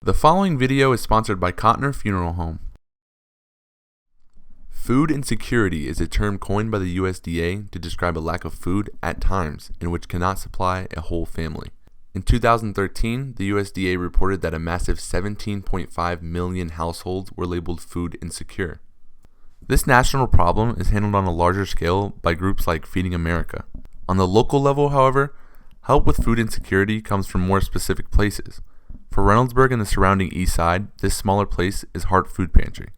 The following video is sponsored by Cotner Funeral Home. Food insecurity is a term coined by the USDA to describe a lack of food at times in which cannot supply a whole family. In 2013, the USDA reported that a massive 17.5 million households were labeled food insecure. This national problem is handled on a larger scale by groups like Feeding America. On the local level, however, help with food insecurity comes from more specific places. For Reynoldsburg and the surrounding east side, this smaller place is Hart Food Pantry.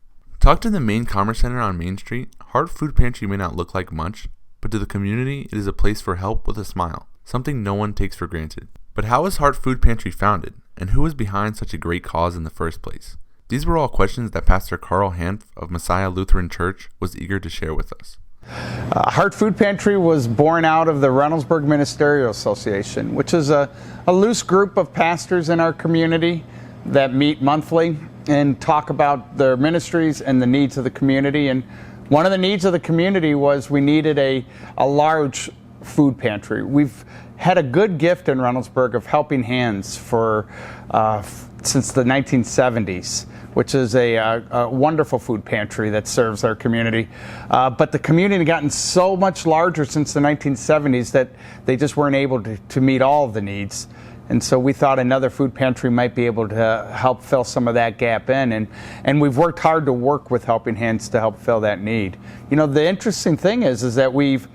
Tucked in the main commerce center on Main Street, Hart Food Pantry may not look like much, but to the community it is a place for help with a smile, something no one takes for granted. But how was Hart Food Pantry founded, and who was behind such a great cause in the first place? These were all questions that Pastor Karl Hanf of Messiah Lutheran Church was eager to share with us. Hart Food Pantry was born out of the Reynoldsburg Ministerial Association, which is a loose group of pastors in our community that meet monthly and talk about their ministries and the needs of the community. And one of the needs of the community was we needed a large food pantry. We've had a good gift in Reynoldsburg of Helping Hands since the 1970s. Which is a wonderful food pantry that serves our community. But the community had gotten so much larger since the 1970s that they just weren't able to meet all of the needs. And so we thought another food pantry might be able to help fill some of that gap in. And we've worked hard to work with Helping Hands to help fill that need. You know, the interesting thing is that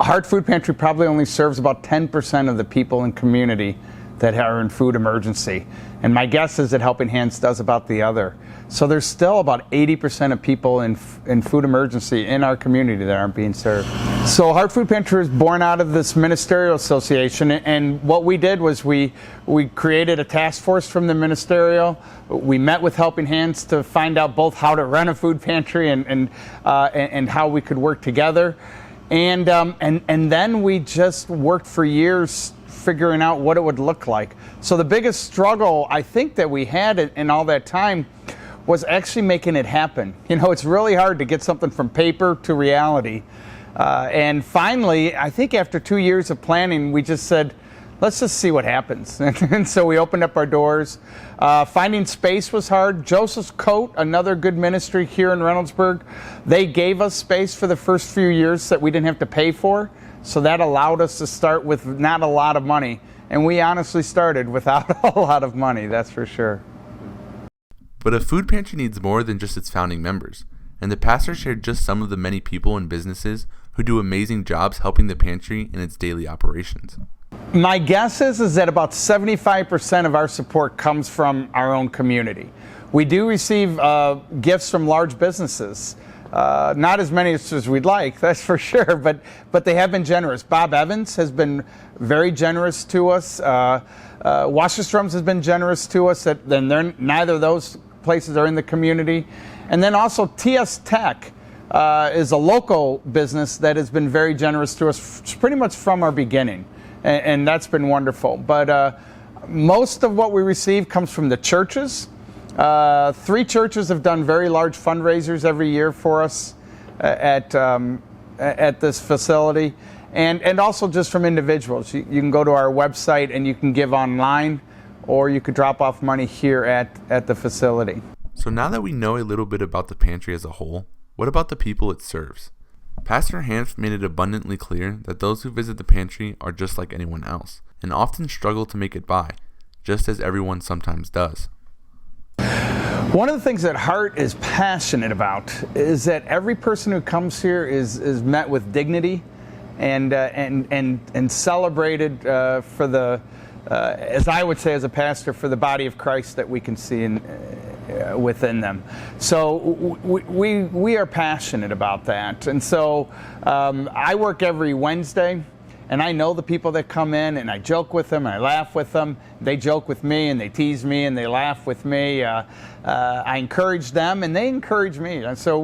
Hart Food Pantry probably only serves about 10% of the people in community that are in food emergency. And my guess is that Helping Hands does about the other. So there's still about 80% of people in food emergency in our community that aren't being served. So Hart Food Pantry was born out of this ministerial association, and what we did was we created a task force from the ministerial. We met with Helping Hands to find out both how to run a food pantry and how we could work together. And then we just worked for years figuring out what it would look like. So the biggest struggle I think that we had in all that time was actually making it happen. You know, it's really hard to get something from paper to reality. And finally, I think after 2 years of planning, we just said, let's just see what happens. And so we opened up our doors. Finding space was hard. Joseph's Coat, another good ministry here in Reynoldsburg, they gave us space for the first few years that we didn't have to pay for. So that allowed us to start with not a lot of money. And we honestly started without a lot of money, that's for sure. But a food pantry needs more than just its founding members. And the pastor shared just some of the many people and businesses who do amazing jobs helping the pantry in its daily operations. My guess is that about 75% of our support comes from our own community. We do receive gifts from large businesses. Not as many as we'd like, that's for sure, but they have been generous. Bob Evans has been very generous to us. Wasserstrom's has been generous to us. Neither of those places are in the community. And then also TS Tech is a local business that has been very generous to us pretty much from our beginning. And that's been wonderful. But most of what we receive comes from the churches. 3 churches have done very large fundraisers every year for us at this facility, and also just from individuals. You can go to our website and you can give online, or you could drop off money here at the facility. So now that we know a little bit about the pantry as a whole, what about the people it serves? Pastor Hanf made it abundantly clear that those who visit the pantry are just like anyone else, and often struggle to make it by, just as everyone sometimes does. One of the things that Hart is passionate about is that every person who comes here is met with dignity and celebrated for the, as I would say as a pastor, for the body of Christ that we can see within them. So we are passionate about that. And so I work every Wednesday. And I know the people that come in, and I joke with them, and I laugh with them. They joke with me, and they tease me, and they laugh with me. I encourage them, and they encourage me. And so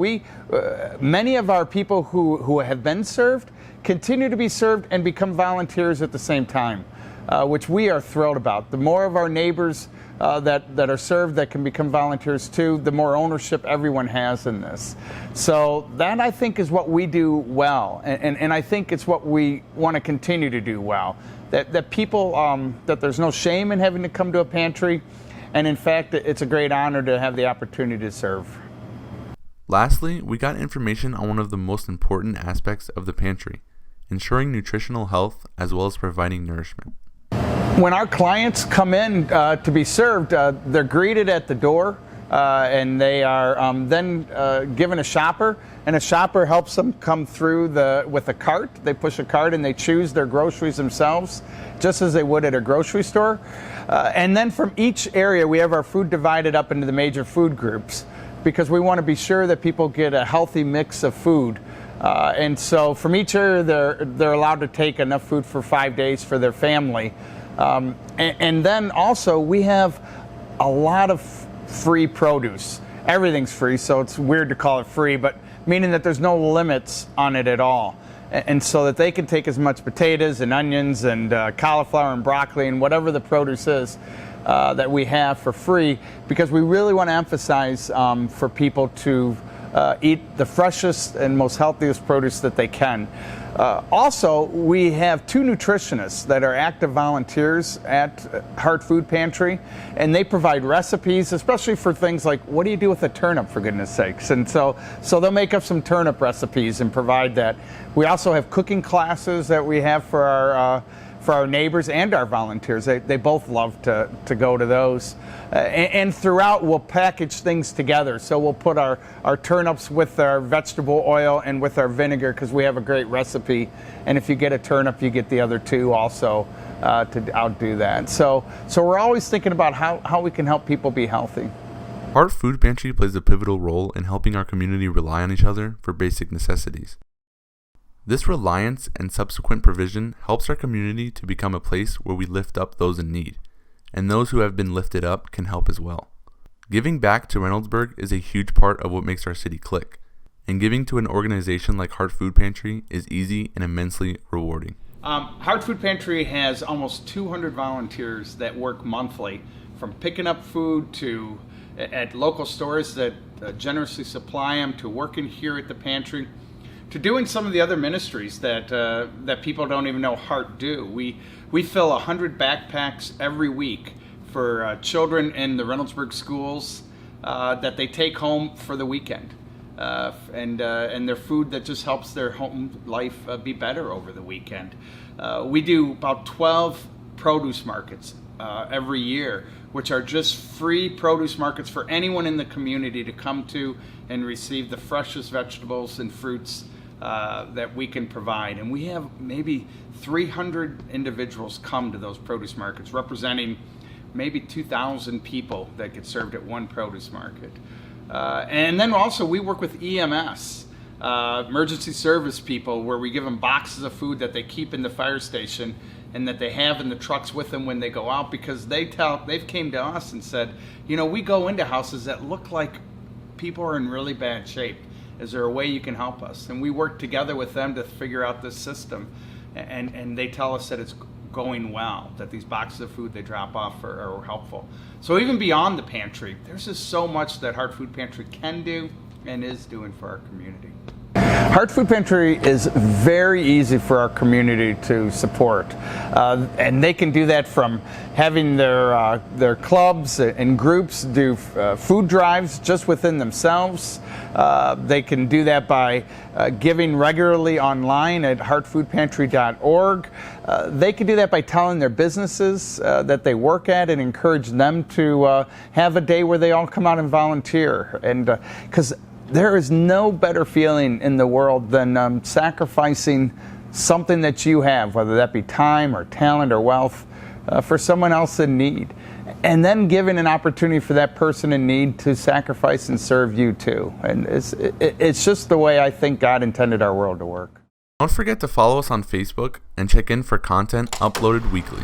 many of our people who have been served continue to be served and become volunteers at the same time, which we are thrilled about. The more of our neighbors that are served that can become volunteers too, the more ownership everyone has in this. So that, I think, is what we do well, and I think it's what we want to continue to do well. That people, that there's no shame in having to come to a pantry, And in fact, it's a great honor to have the opportunity to serve. Lastly, we got information on one of the most important aspects of the pantry, ensuring nutritional health as well as providing nourishment. When our clients come in to be served, they're greeted at the door and they are then given a shopper, and a shopper helps them come through with a cart. They push a cart and they choose their groceries themselves, just as they would at a grocery store. And then from each area, we have our food divided up into the major food groups, because we want to be sure that people get a healthy mix of food. And so from each area, they're allowed to take enough food for 5 days for their family. And then also we have a lot of free produce. Everything's free, so it's weird to call it free, but meaning that there's no limits on it at all. And so that they can take as much potatoes and onions and cauliflower and broccoli and whatever the produce is that we have for free, because we really want to emphasize for people to eat the freshest and most healthiest produce that they can. Also, we have 2 nutritionists that are active volunteers at Hart Food Pantry, and they provide recipes, especially for things like, what do you do with a turnip, for goodness sakes? And so they'll make up some turnip recipes and provide that. We also have cooking classes that we have for our neighbors and our volunteers. They both love to go to those. And throughout, we'll package things together. So we'll put our turnips with our vegetable oil and with our vinegar, because we have a great recipe. And if you get a turnip, you get the other 2 also to outdo that. So we're always thinking about how we can help people be healthy. Hart Food Pantry plays a pivotal role in helping our community rely on each other for basic necessities. This reliance and subsequent provision helps our community to become a place where we lift up those in need, and those who have been lifted up can help as well. Giving back to Reynoldsburg is a huge part of what makes our city click, and giving to an organization like Hart Food Pantry is easy and immensely rewarding. Hart Food Pantry has almost 200 volunteers that work monthly, from picking up food to at local stores that generously supply them, to working here at the pantry, to doing some of the other ministries that people don't even know Hart do. We fill 100 backpacks every week for children in the Reynoldsburg schools that they take home for the weekend, and their food that just helps their home life be better over the weekend. We do about 12 produce markets every year, which are just free produce markets for anyone in the community to come to and receive the freshest vegetables and fruits that we can provide. And we have maybe 300 individuals come to those produce markets, representing maybe 2,000 people that get served at one produce market. And then also we work with EMS, emergency service people, where we give them boxes of food that they keep in the fire station and that they have in the trucks with them when they go out, because they've came to us and said, we go into houses that look like people are in really bad shape. Is there a way you can help us? And we work together with them to figure out this system. And they tell us that it's going well, that these boxes of food they drop off are helpful. So even beyond the pantry, there's just so much that Hart Food Pantry can do and is doing for our community. Hart Food Pantry is very easy for our community to support, and they can do that from having their clubs and groups do food drives just within themselves. They can do that by giving regularly online at heartfoodpantry.org. They can do that by telling their businesses that they work at and encourage them to have a day where they all come out and volunteer. And because there is no better feeling in the world than sacrificing something that you have, whether that be time or talent or wealth, for someone else in need. And then giving an opportunity for that person in need to sacrifice and serve you too. And it's just the way I think God intended our world to work. Don't forget to follow us on Facebook and check in for content uploaded weekly.